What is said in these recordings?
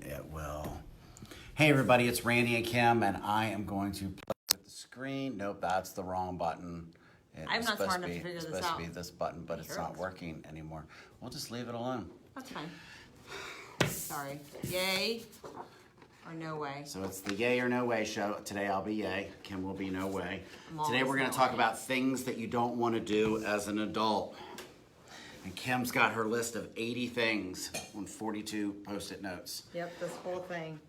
and it will. Hey everybody, it's Randy and Kim, and I am going to play with the screen. Nope, that's the wrong button. I'm not smart enough to figure this out. It's supposed to be this button, but it's not working anymore. We'll just leave it alone. That's fine. Sorry. Yay or no way? So it's the Yay or No Way show. Today I'll be Yay. Kim will be No Way. Today we're going to no talk way. about things that you don't want to do as an adult. And Kim's got her list of 80 things on 42 Post-it notes. Yep, this whole thing.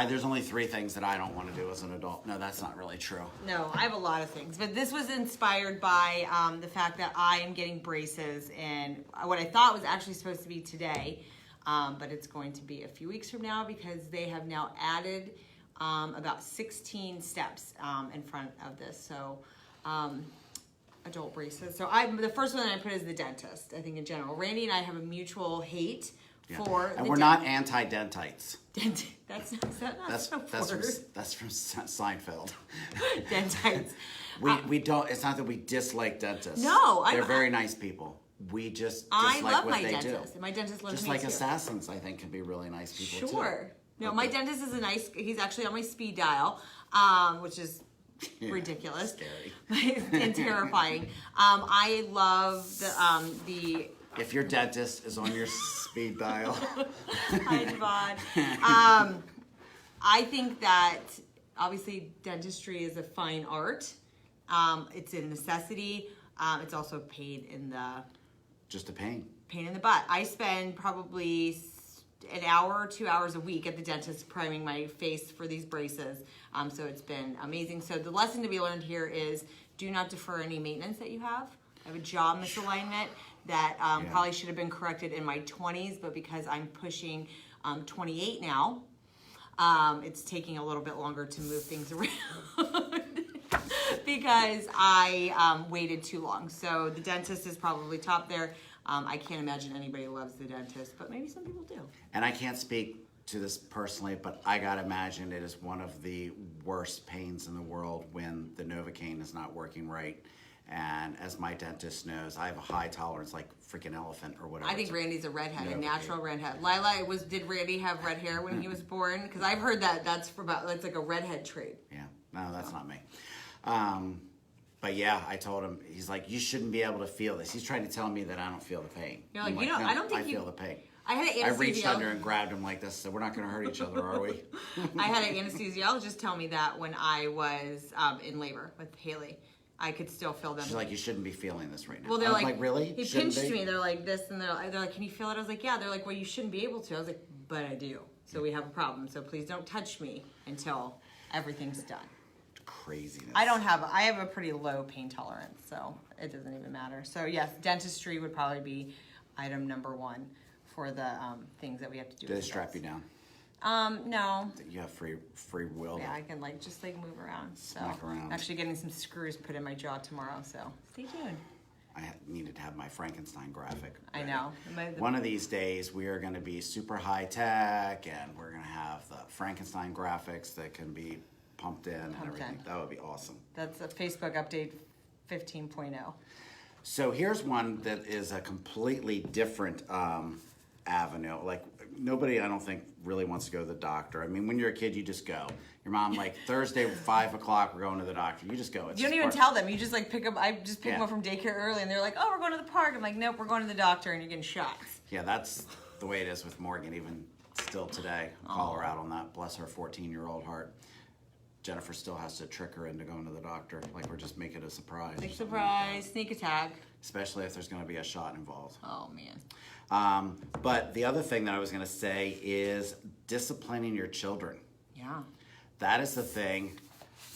There's only 3 things that I don't want to do as an adult. No, that's not really true. No, I have a lot of things, but this was inspired by the fact that I am getting braces, and what I thought was actually supposed to be today, but it's going to be a few weeks from now because they have now added about 16 steps in front of this. So adult braces. So the first one that I put is the dentist. I think in general, Randy and I have a mutual hate for. And we're not anti-dentites. That's from Seinfeld. Dentites. We don't. It's not that we dislike dentists. No, they're very nice people. We just I dislike love what my they dentist. do. My dentist loves just me like too. assassins, I think, can be really nice people too. Sure. No, Okay. my dentist is he's actually on my speed dial, which is ridiculous. Scary. And terrifying. I love the If your dentist is on your speed dial. Hi, Devon. I think that obviously dentistry is a fine art. It's a necessity. It's also paid in the Just a pain. pain in the butt. I spend probably an hour or 2 hours a week at the dentist priming my face for these braces. So it's been amazing. So the lesson to be learned here is do not defer any maintenance that you have. I have a jaw misalignment that probably should have been corrected in my 20s, but because I'm pushing 28 now, it's taking a little bit longer to move things around because I waited too long. So the dentist is probably top there. I can't imagine anybody loves the dentist, but maybe some people do. And I can't speak to this personally, but I gotta imagine it is one of the worst pains in the world when the Novocaine is not working right. And as my dentist knows, I have a high tolerance, like freaking elephant or whatever. I think Randy's a redhead, a Novocaine. natural redhead. Did Randy have red hair when he was born? Because I've heard that's like a redhead trait. Yeah, no, that's not me. But yeah, I told him, he's like, you shouldn't be able to feel this. He's trying to tell me that I don't feel the pain. You're like, I'm no, I don't think I feel the pain. I had an I reached under anesthesiologist. and grabbed him like this, so we're not going to hurt each other, are we? I had an anesthesiologist tell me that when I was in labor with Haley. I could still feel them. She's like, you shouldn't be feeling this right now. Well, they're I was like, really? He Shouldn't pinched be? me. They're like this, and they're like, can you feel it? I was like, yeah. They're like, well, you shouldn't be able to. I was like, but I do. So we have a problem. So please don't touch me until everything's done. Craziness. I have a pretty low pain tolerance, so it doesn't even matter. So yes, dentistry would probably be item number 1 for the things that we have to do. Do they strap you down? No. You have free will. Yeah, I can just move around. So Smack around. I'm actually getting some screws put in my jaw tomorrow. So stay tuned. I needed to have my Frankenstein graphic. I ready. know. One of these days, we are going to be super high tech, and we're going to have the Frankenstein graphics that can be pumped in and everything. That would be awesome. That's a Facebook update 15.0. So here's one that is a completely different avenue. Like nobody, I don't think, really wants to go to the doctor. I mean, when you're a kid, you just go. Your mom, like, Thursday, 5 o'clock, we're going to the doctor. You just go. You don't even tell them. You just pick up. I just pick them up from daycare early, and they're like, "Oh, we're going to the park." I'm like, "Nope, we're going to the doctor," and you're getting shots. Yeah, that's the way it is with Morgan, even still today. Call her out on that. Bless her 14-year-old heart. Jennifer still has to trick her into going to the doctor. Like, we're just making it a surprise. Big surprise, sneak attack. Especially if there's going to be a shot involved. Oh, man. But the other thing that I was going to say is disciplining your children. Yeah. That is the thing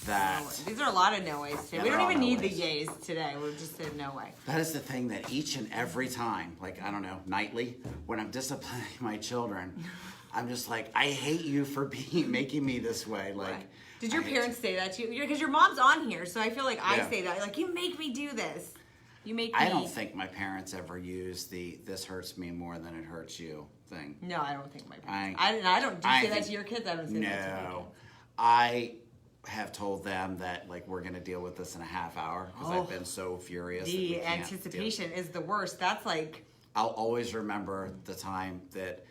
that... These are a lot of no ways today. Yeah, we don't they're even all no need ways. the yays today. We're just saying no way. That is the thing that each and every time, like, I don't know, nightly, when I'm disciplining my children, I'm just like, I hate you for making me this way. Like, Right. Did your parents say that to you? Because your mom's on here, so I feel like I say that. Like, you make me do this. You make me... I don't think my parents ever used the "this hurts me more than it hurts you" thing. No, I don't think my parents... I don't... Do you say that to your kids? I don't say that to my kids. No. I have told them that, like, we're going to deal with this in a half hour because I've been so furious. The anticipation is the worst. That's like... I'll always remember the time that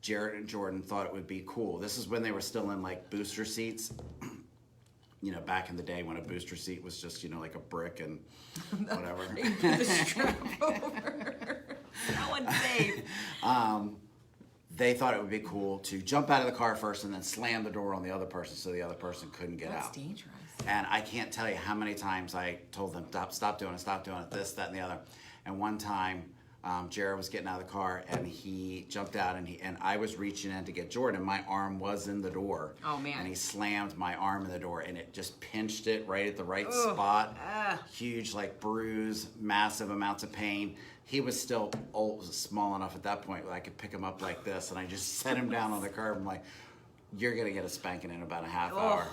Jared and Jordan thought it would be cool. This is when they were still in like booster seats. You know, back in the day when a booster seat was just, you know, like a brick and whatever. You put the strap over. So unsafe. They thought it would be cool to jump out of the car first and then slam the door on the other person so the other person couldn't get out. That's dangerous. And I can't tell you how many times I told them, stop doing it, this, that, and the other. And one time, Jared was getting out of the car and he jumped out and I was reaching in to get Jordan and my arm was in the door. Oh, man. And he slammed my arm in the door and it just pinched it right at the right spot. Huge like bruise, massive amounts of pain. He was still small enough at that point that I could pick him up like this and I just set him down on the curb. I'm like, you're going to get a spanking in about a half hour.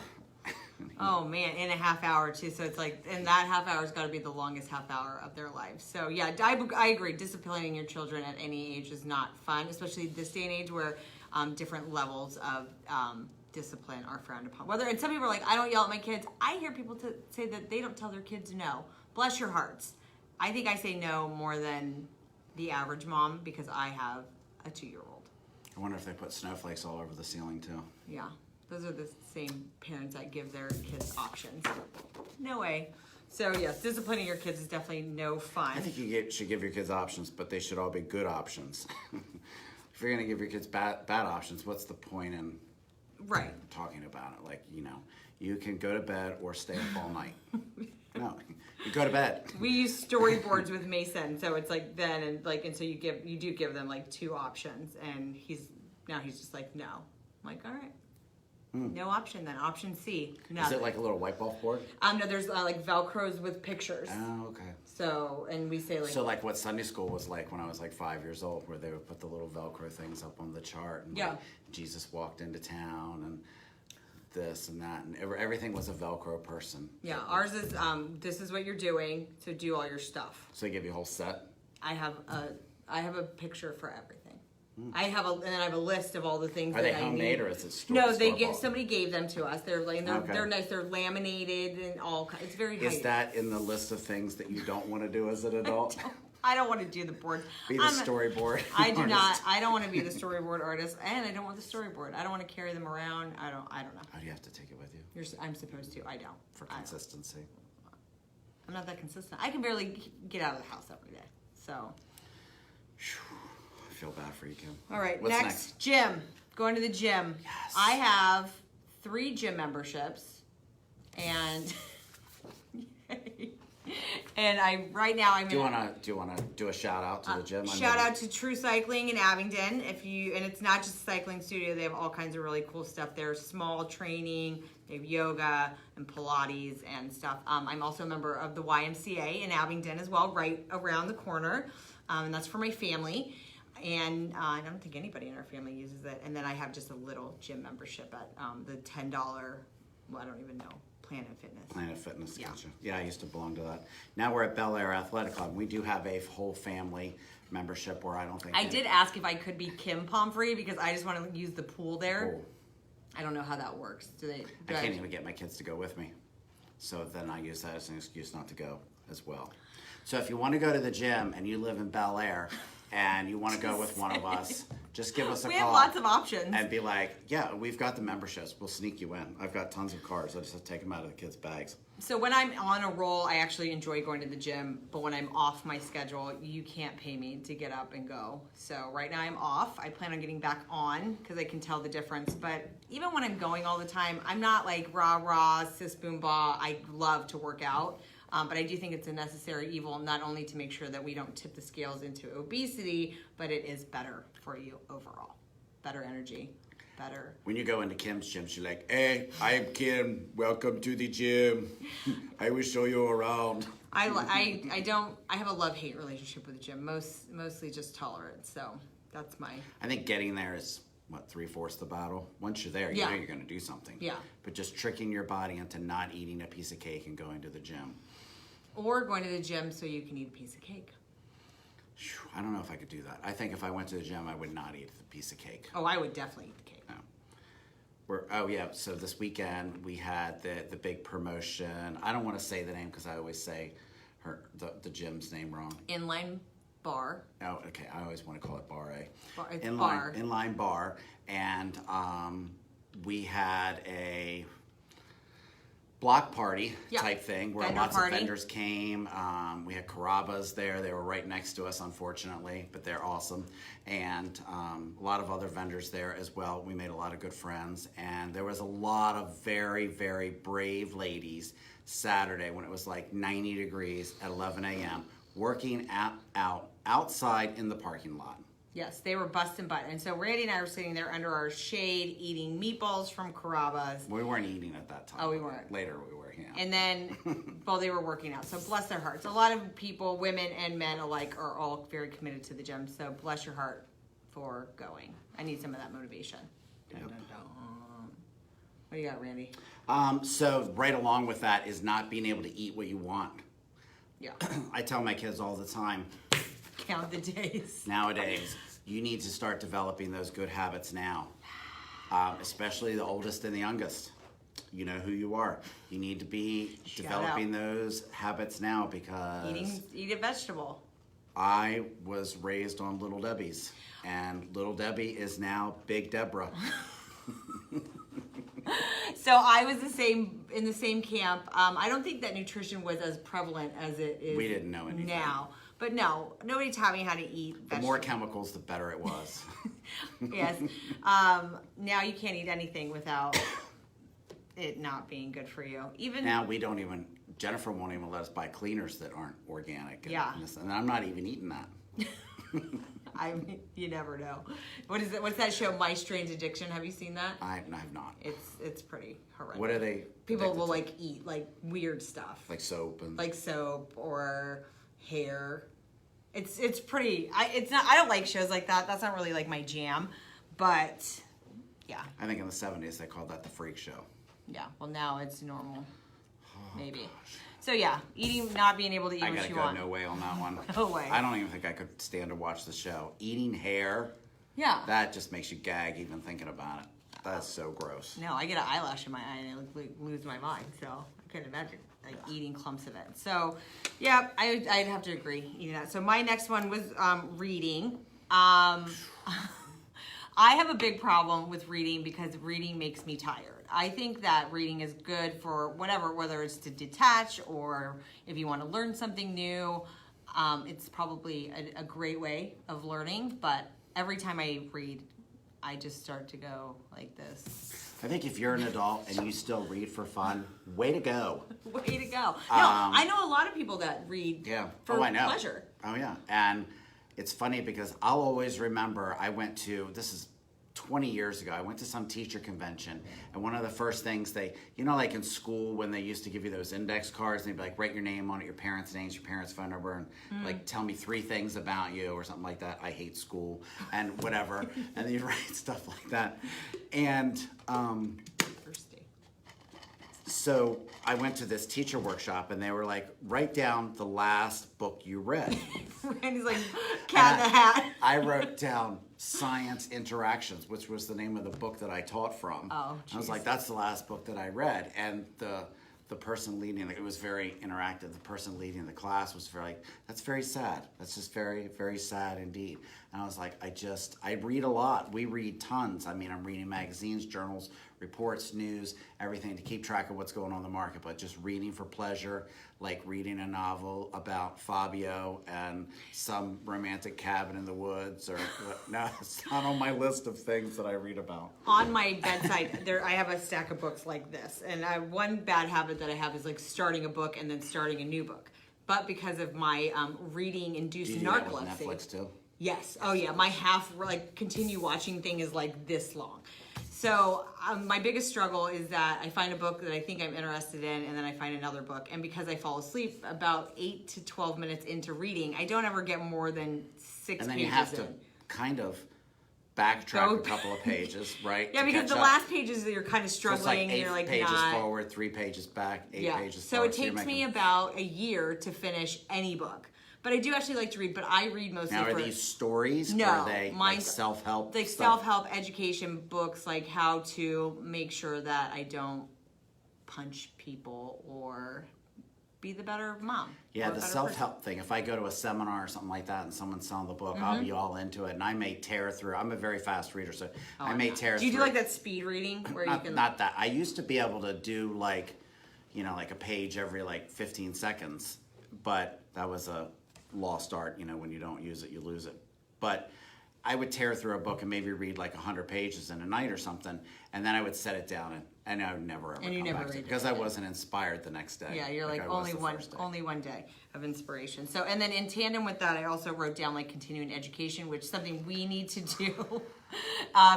Oh man, in a half hour too. So it's like, and that half hour's got to be the longest half hour of their life. So yeah, I agree. Disciplining your children at any age is not fun, especially this day and age where different levels of discipline are frowned upon. And some people are like, I don't yell at my kids. I hear people say that they don't tell their kids no. Bless your hearts. I think I say no more than the average mom because I have a 2-year-old. I wonder if they put snowflakes all over the ceiling too. Yeah. Those are the same parents that give their kids options. No way. So yes, disciplining your kids is definitely no fun. I think you should give your kids options, but they should all be good options. If you're going to give your kids bad options, what's the point in talking about it? Like, you know, you can go to bed or stay up all night. No, you go to bed. We use storyboards with Mason, so it's like then and so you do give them like 2 options, and he's just like no. I'm like all right. No option then. Option C. Nothing. Is it like a little wipe-off board? No, there's like Velcros with pictures. Oh, okay. So, and we say like... So like what Sunday school was like when I was like 5 years old, where they would put the little Velcro things up on the chart. And like, Jesus walked into town and this and that. And everything was a Velcro person. Yeah, ours is, this is what you're doing, so do all your stuff. So they give you a whole set? I have a picture for everything. I have a list of all the things Are that they I homemade need. or is it store? No, somebody gave them to us. They're like Okay. they're nice. They're laminated and all. It's very. Is that in the list of things that you don't want to do as an adult? I don't want to do the board. Be the storyboard. I do artist. not. I don't want to be the storyboard artist, and I don't want the storyboard. I don't want to carry them around. I don't know. Oh, do you have to take it with you? I'm supposed to. I don't. For consistency. I'm not that consistent. I can barely get out of the house every day. So. I feel bad for you, Kim. All right, What's next? Gym. Going to the gym. Yes. I have 3 gym memberships, and I'm Do you wanna do a shout out to the gym? Shout out to True Cycling in Abingdon. And it's not just a cycling studio. They have all kinds of really cool stuff there. Small training. They have yoga and Pilates and stuff. I'm also a member of the YMCA in Abingdon as well, right around the corner. And that's for my family. And I don't think anybody in our family uses it. And then I have just a little gym membership at the $10, well, I don't even know, Planet Fitness. Planet Fitness, Yeah. gotcha. Yeah, I used to belong to that. Now we're at Bel Air Athletic Club. We do have a whole family membership where I don't think... I did ask if I could be Kim Pomfrey because I just want to use the pool there. Cool. I don't know how that works. I can't even get my kids to go with me. So then I use that as an excuse not to go as well. So if you want to go to the gym and you live in Bel Air and you want to go with one of us, just give us a call. We have lots of options. And be like, yeah, we've got the memberships. We'll sneak you in. I've got tons of cards. I just have to take them out of the kids' bags. So when I'm on a roll, I actually enjoy going to the gym. But when I'm off my schedule, you can't pay me to get up and go. So right now I'm off. I plan on getting back on because I can tell the difference. But even when I'm going all the time, I'm not like rah-rah, sis boom bah. I love to work out. But I do think it's a necessary evil, not only to make sure that we don't tip the scales into obesity, but it is better for you overall. Better energy, better. When you go into Kim's gym, she's like, hey, I'm Kim. Welcome to the gym. I will show you around. I have a love-hate relationship with the gym, mostly just tolerance. So that's my... I think getting there is, 3/4 the battle? Once you're there, you know you're going to do something. Yeah. But just tricking your body into not eating a piece of cake and going to the gym. Or going to the gym so you can eat a piece of cake. I don't know if I could do that. I think if I went to the gym, I would not eat the piece of cake. Oh, I would definitely eat the cake. No. So this weekend we had the big promotion. I don't want to say the name because I always say the gym's name wrong. Inline bar. Oh, okay. I always want to call it Bar A. It's Inline, bar. Inline bar. And we had a block party type thing where Vendor lots party. of vendors came. We had Carrabba's there. They were right next to us, unfortunately, but they're awesome. And a lot of other vendors there as well. We made a lot of good friends. And there was a lot of very, very brave ladies Saturday when it was like 90 degrees at 11 a.m. working outside in the parking lot. Yes, they were busting butt. And so Randy and I were sitting there under our shade eating meatballs from Carrabba's. We weren't eating at that time. Oh, we weren't. Later we were, yeah. And then, well, they were working out. So bless their hearts. A lot of people, women and men alike, are all very committed to the gym. So bless your heart for going. I need some of that motivation. Yep. What do you got, Randy? So right along with that is not being able to eat what you want. Yeah. I tell my kids all the time, Count the days. nowadays, you need to start developing those good habits now, especially the oldest and the youngest. You know who you are. You need to be developing those habits now because Eat a vegetable. I was raised on Little Debbie's, and Little Debbie is now Big Deborah. So I was in the same camp. I don't think that nutrition was as prevalent as it is. We didn't know anything now. But no, nobody taught me how to eat vegetables. The more chemicals, the better it was. Yes. Now you can't eat anything without it not being good for you. Even now we don't even. Jennifer won't even let us buy cleaners that aren't organic. And I'm not even eating that. I mean, you never know. What is it? What's that show, My Strange Addiction? Have you seen that? I have not. It's pretty horrendous. What are they? People will like eat like weird stuff, like soap and like soap or hair. It's pretty. I don't like shows like that. That's not really like my jam. But yeah. I think in the 70s they called that the freak show. Yeah. Well, now it's normal. Maybe. Gosh. So yeah, not being able to eat what you want. I gotta go. No way on that one. No way. I don't even think I could stand to watch the show. Eating hair. Yeah. That just makes you gag even thinking about it. That's so gross. No, I get an eyelash in my eye and I lose my mind. So I couldn't imagine eating clumps of it. So yeah, I'd have to agree eating that. So my next one was reading. I have a big problem with reading because reading makes me tired. I think that reading is good for whatever, whether it's to detach or if you want to learn something new. It's probably a great way of learning, but every time I read, I just start to go like this. I think if you're an adult and you still read for fun, way to go. Way to go. No, I know a lot of people that read for pleasure. Oh, yeah. And it's funny because I'll always remember this is 20 years ago, I went to some teacher convention, and one of the first things like in school when they used to give you those index cards, and they'd be like, write your name on it, your parents' names, your parents' phone number, and like tell me 3 things about you or something like that. I hate school and whatever. And you'd write stuff like that. And so I went to this teacher workshop, and they were like, write down the last book you read. Randy's like, cat in the hat. I wrote down Science Interactions, which was the name of the book that I taught from. Oh, geez. I was like, that's the last book that I read. And the person leading, it was very interactive. The person leading the class was that's very sad. That's just very, very sad indeed. And I was like, I read a lot. We read tons. I mean, I'm reading magazines, journals, reports, news, everything to keep track of what's going on in the market. But just reading for pleasure, like reading a novel about Fabio and some romantic cabin in the woods, no, it's not on my list of things that I read about. On my bedside, I have a stack of books like this, and one bad habit that I have is like starting a book and then starting a new book. But because of my reading-induced narcolepsy, Netflix too. Yes. Oh yeah, my continue watching thing is like this long. So my biggest struggle is that I find a book that I think I'm interested in, and then I find another book. And because I fall asleep about 8 to 12 minutes into reading, I don't ever get more than 6 pages in. And then you have to kind of backtrack a couple of pages, right? Yeah, because the last pages you're kind of struggling. So it's you're like 8 pages forward, 3 pages back, 8 pages forward. So it takes me about a year to finish any book. But I do actually like to read, but I read mostly Now, are these stories? No. Or are they like self-help Like stuff? self-help education books, like how to make sure that I don't punch people or be the better mom. Yeah, or a the better self-help thing. If I go to a seminar or something like that and someone's selling the book, I'll be all into it, and I may tear through. I'm a very fast reader, so I may tear through. Do you do like that speed reading where you can? Not that. I used to be able to do like, like a page every like 15 seconds, but that was a lost art. When you don't use it, you lose it. But I would tear through a book and maybe read like 100 pages in a night or something, and then I would set it down and I would never ever come back to it because I wasn't inspired the next day. Yeah, you're like only one day of inspiration. So, and then in tandem with that, I also wrote down like continuing education, which is something we need to do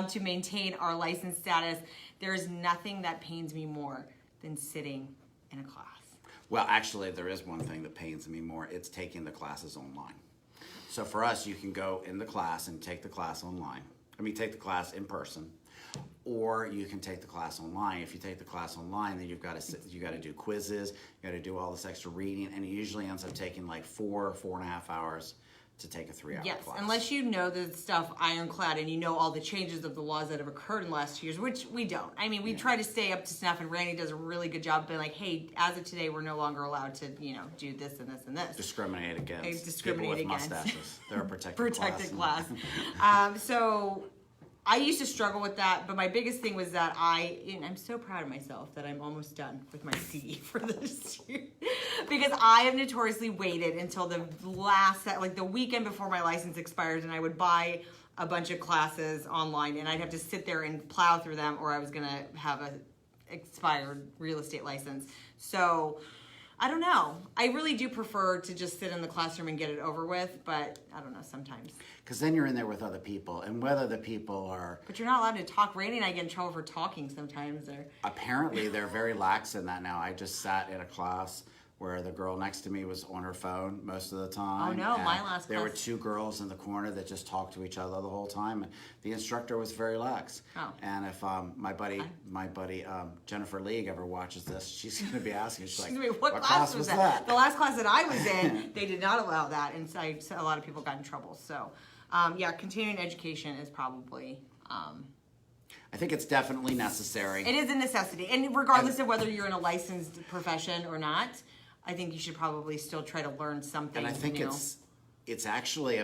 to maintain our license status. There is nothing that pains me more than sitting in a class. Well, actually, there is one thing that pains me more. It's taking the classes online. So for us, you can go in the class and take the class online. Take the class in person, or you can take the class online. If you take the class online, then you got to do quizzes, you got to do all this extra reading, and it usually ends up taking like 4.5 hours to take a 3-hour yes, class. unless you know the stuff ironclad and you know all the changes of the laws that have occurred in the last 2 years, which we don't. We try to stay up to snuff, and Randy does a really good job being like, hey, as of today, we're no longer allowed to, do this and this and this. Discriminate against people with mustaches. They're a protected class. So I used to struggle with that, but my biggest thing was that I'm so proud of myself that I'm almost done with my CE for this year. Because I have notoriously waited until the the weekend before my license expires, and I would buy a bunch of classes online, and I'd have to sit there and plow through them, or I was going to have a expired real estate license. So I don't know. I really do prefer to just sit in the classroom and get it over with, but I don't know, sometimes. Because then you're in there with other people, and whether the people are... But you're not allowed to talk. Randy and I get in trouble for talking sometimes. Apparently, they're very lax in that now. I just sat in a class where the girl next to me was on her phone most of the time. Oh, no, my last There were class... 2 girls in the corner that just talked to each other the whole time, and the instructor was very lax. Oh. And if my buddy Jennifer League ever watches this, she's going to be asking, she's like, what class was that? The last class that I was in, they did not allow that, and so a lot of people got in trouble. So, continuing education is probably... I think it's definitely necessary. It is a necessity. And regardless of whether you're in a licensed profession or not, I think you should probably still try to learn something. And I think it's actually,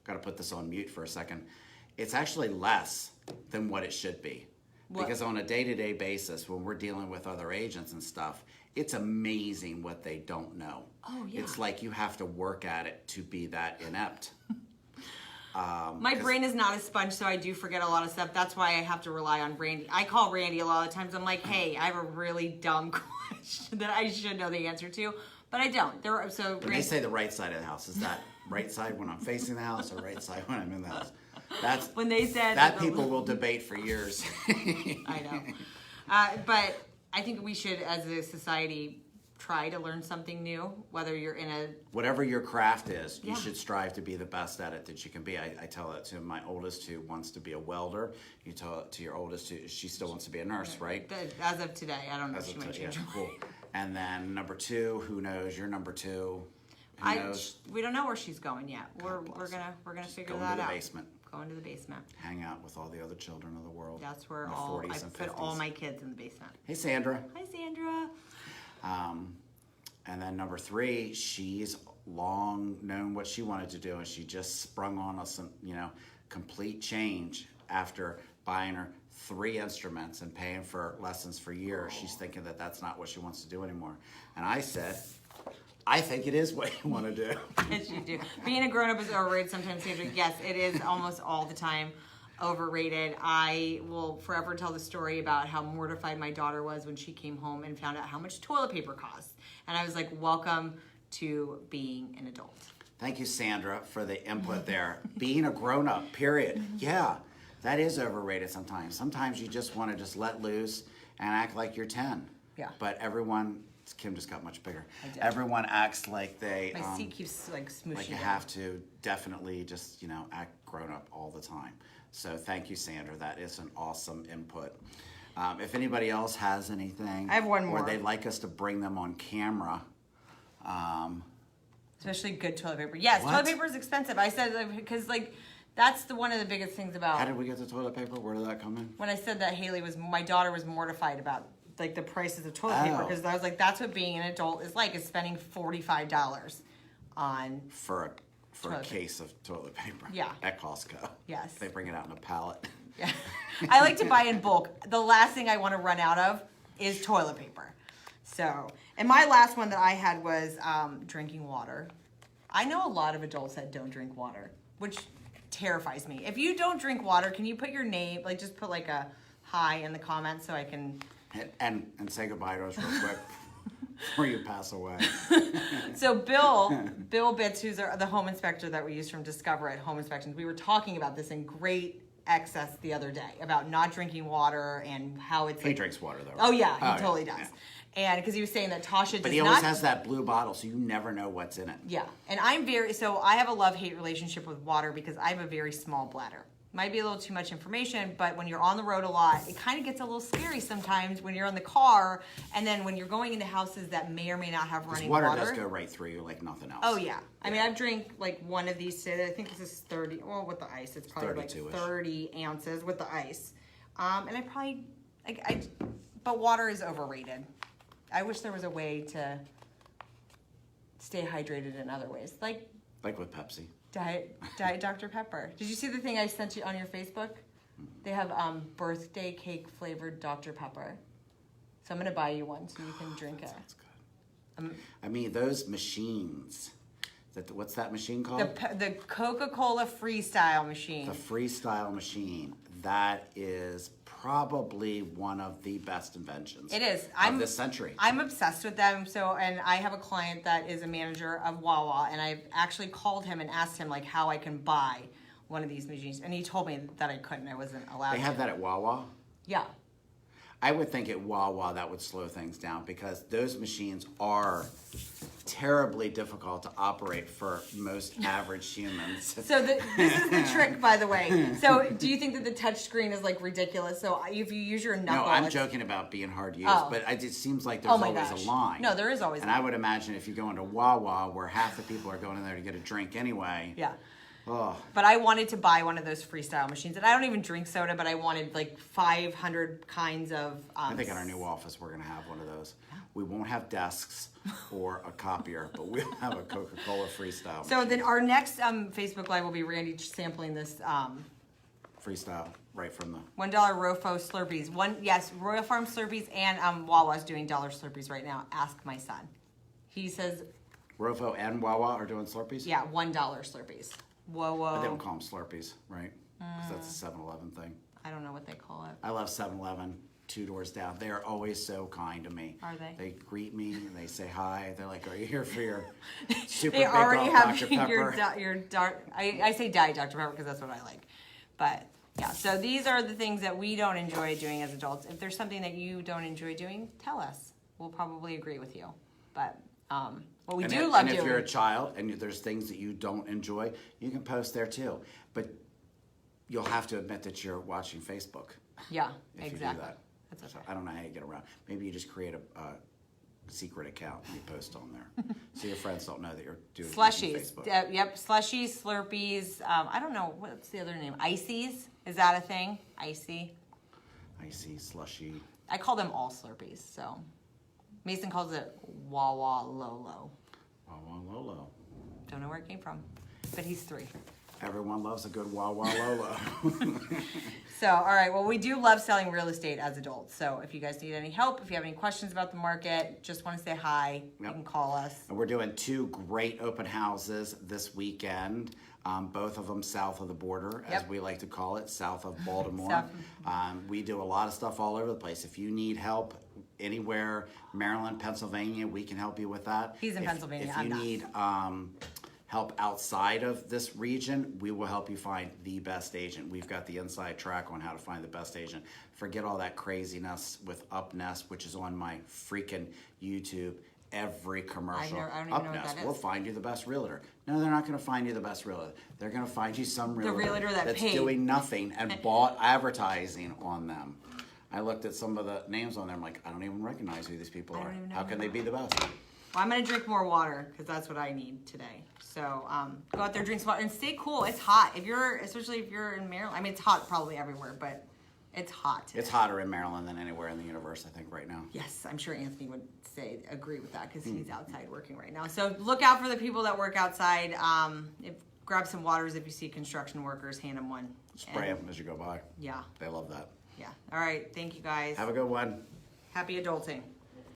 got to put this on mute for a second. It's actually less than what it should be. What? Because on a day-to-day basis, when we're dealing with other agents and stuff, it's amazing what they don't know. Oh, yeah. It's like you have to work at it to be that inept. My brain is not a sponge, so I do forget a lot of stuff. That's why I have to rely on Randy. I call Randy a lot of times. I'm like, hey, I have a really dumb question that I should know the answer to, but I don't. They say the right side of the house. Is that right side when I'm facing the house or right side when I'm in the house? That's when they said that people will debate for years. I know. But I think we should, as a society, try to learn something new, whether you're in whatever your craft is, you should strive to be the best at it that you can be. I tell it to my oldest, who wants to be a welder. You tell it to your oldest, who she still wants to be a nurse, right? As of today, I don't know if she might change. Cool. And then number 2, who knows? You're number 2. Who knows? We don't know where she's going yet. We're gonna figure that out. Go into the basement. Go into the basement. Hang out with all the other children of the world. That's where I put all my kids in the basement. Hey, Sandra. Hi, Sandra. And then number 3, she's long known what she wanted to do, and she just sprung on us some, complete change after buying her 3 instruments and paying for lessons for years. She's thinking that that's not what she wants to do anymore. And I said, I think it is what you want to do. Yes, you do. Being a grown-up is overrated sometimes, Sandra. Yes, it is almost all the time overrated. I will forever tell the story about how mortified my daughter was when she came home and found out how much toilet paper costs. And I was like, welcome to being an adult. Thank you, Sandra, for the input there. Being a grown-up, period. Yeah, that is overrated sometimes. Sometimes you just want to just let loose and act like you're 10. Yeah. But everyone, Kim just got much bigger. Everyone acts like they... My seat keeps like smooshing like you have to definitely just, act grown-up all the time. So thank you, Sandra. That is an awesome input. If anybody else has anything, I have one more. or they'd like us to bring them on camera, especially good toilet paper. Yes, What? toilet paper is expensive. I said because that's one of the biggest things about. How did we get the toilet paper? Where did that come in? When I said that my daughter was mortified about like the prices of toilet paper because I was like, that's what being an adult is like, is spending $45 on for a toilet case of toilet paper. Yeah. At Costco. Yes. They bring it out in a pallet. Yeah. I like to buy in bulk. The last thing I want to run out of is toilet paper. So, and my last one that I had was drinking water. I know a lot of adults that don't drink water, which terrifies me. If you don't drink water, can you put your name, like just put like a hi in the comments so I can... And say goodbye to us real quick before you pass away. So Bill Bitts, who's the home inspector that we use from Discover at Home Inspections, we were talking about this in great excess the other day about not drinking water and how it's... He drinks water though. Right? Oh yeah, he totally does. Yeah. And because he was saying that Tasha does not... But he always has that blue bottle, so you never know what's in it. Yeah, and so I have a love-hate relationship with water because I have a very small bladder. Might be a little too much information, but when you're on the road a lot, it kind of gets a little scary sometimes when you're in the car, and then when you're going into houses that may or may not have running water. Water does go right through you like nothing else. Oh yeah. I mean, I've drank like one of these today. I think this is 30, well, with the ice, it's probably like 30 ounces with the ice. And I probably, but water is overrated. I wish there was a way to stay hydrated in other ways, like with Pepsi. Diet Dr. Pepper. Did you see the thing I sent you on your Facebook? They have birthday cake flavored Dr. Pepper. So I'm gonna buy you one so you can drink it. That's good. I mean, those machines. What's that machine called? The Coca-Cola Freestyle machine. The Freestyle machine. That is probably one of the best inventions. It is. Of this century. I'm obsessed with them. So, and I have a client that is a manager of Wawa, and I've actually called him and asked him like how I can buy one of these machines, and he told me that I couldn't. I wasn't allowed. They have that at Wawa. Yeah. I would think at Wawa that would slow things down because those machines are terribly difficult to operate for most average humans. So this is the trick, by the way. So do you think that the touch screen is like ridiculous? So if you use your knuckle... No, I'm joking about being hard to use, but it seems like there's always a line. No, there is always a line. And I would imagine if you go into Wawa where half the people are going in there to get a drink anyway... Yeah. Oh. But I wanted to buy one of those Freestyle machines. And I don't even drink soda, but I wanted like 500 kinds of... I think in our new office we're going to have one of those. We won't have desks or a copier, but we'll have a Coca-Cola Freestyle So machine. then our next Facebook Live will be Randy sampling this... Freestyle, right from the... $1 Rofo Slurpees. Royal Farm Slurpees and Wawa's doing dollar Slurpees right now. Ask my son. He says... Rofo and Wawa are doing Slurpees? Yeah, $1 Slurpees. Whoa. But they don't call them Slurpees, right? Because that's a 7-Eleven thing. I don't know what they call it. I love 7-Eleven, 2 doors down. They are always so kind to me. Are they? They greet me and they say hi. They're like, "Are you here for your super They big already old have Dr. Pepper?" your dark... I say Diet Dr. Pepper because that's what I like. But, yeah. So these are the things that we don't enjoy doing as adults. If there's something that you don't enjoy doing, tell us. We'll probably agree with you. But... what we love doing. And if you're a child and there's things that you don't enjoy, you can post there too. But you'll have to admit that you're watching Facebook. Yeah, if exactly. You do that. That's okay. So I don't know how you get around. Maybe you just create a secret account and you post on there, so your friends don't know that you're doing Slushies. Facebook. Yep, slushies, Slurpees. I don't know what's the other name. Ices. Is that a thing? Icy. Icy, slushy. I call them all Slurpees. So Mason calls it Wawa Lolo. Wawa Lolo. Don't know where it came from, but he's 3. Everyone loves a good Wawa Lolo. So, all right. Well, we do love selling real estate as adults. So if you guys need any help, if you have any questions about the market, just want to say hi, you can call us. And we're doing 2 great open houses this weekend. Both of them south of the border, as we like to call it, south of Baltimore. We do a lot of stuff all over the place. If you need help anywhere, Maryland, Pennsylvania, we can help you with that. He's in Pennsylvania. If you need help outside of this region, we will help you find the best agent. We've got the inside track on how to find the best agent. Forget all that craziness with UpNest, which is on my freaking YouTube. Every commercial. I don't even know what that is. We'll find you the best realtor. No, they're not going to find you the best realtor. They're going to find you some realtor, that's paid. doing nothing and bought advertising on them. I looked at some of the names on there. I'm like, I don't even recognize who these people are. How can they be the best? Well, I'm going to drink more water because that's what I need today. So go out there, drink some water, and stay cool. It's hot. Especially if you're in Maryland. I mean, it's hot probably everywhere, but It's hot today. It's hotter in Maryland than anywhere in the universe, I think, right now. Yes, I'm sure Anthony would agree with that because he's outside working right now. So look out for the people that work outside. Grab some waters if you see construction workers. Hand them one. Spray them as you go by. Yeah. They love that. Yeah. All right. Thank you guys. Have a good one. Happy adulting.